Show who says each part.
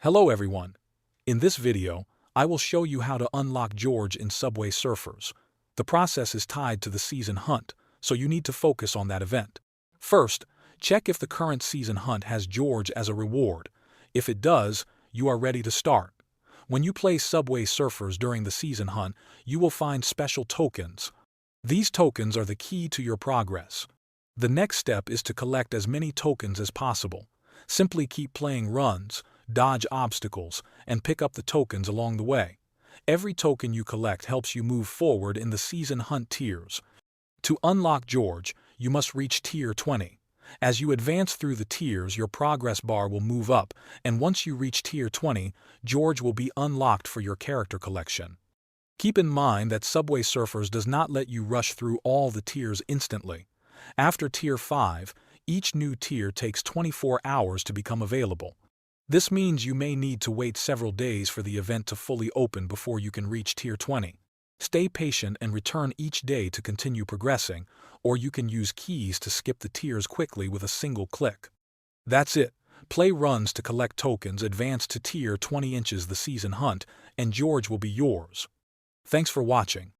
Speaker 1: Hello everyone. In this video, I will show you how to unlock George in Subway Surfers. The process is tied to the season hunt, so you need to focus on that event. First, check if the current season hunt has George as a reward. If it does, you are ready to start. When you play Subway Surfers during the season hunt, you will find special tokens. These tokens are the key to your progress. The next step is to collect as many tokens as possible. Simply keep playing runs, dodge obstacles, and pick up the tokens along the way. Every token you collect helps you move forward in the season hunt tiers. To unlock George, you must reach tier 20. As you advance through the tiers, your progress bar will move up, and once you reach tier 20, George will be unlocked for your character collection. Keep in mind that Subway Surfers does not let you rush through all the tiers instantly. After tier 5, each new tier takes 24 hours to become available. This means you may need to wait several days for the event to fully open before you can reach tier 20. Stay patient and return each day to continue progressing, or you can use keys to skip the tiers quickly with a single click. That's it. Play runs to collect tokens, advance to tier 20 inches the season hunt, and George will be yours. Thanks for watching.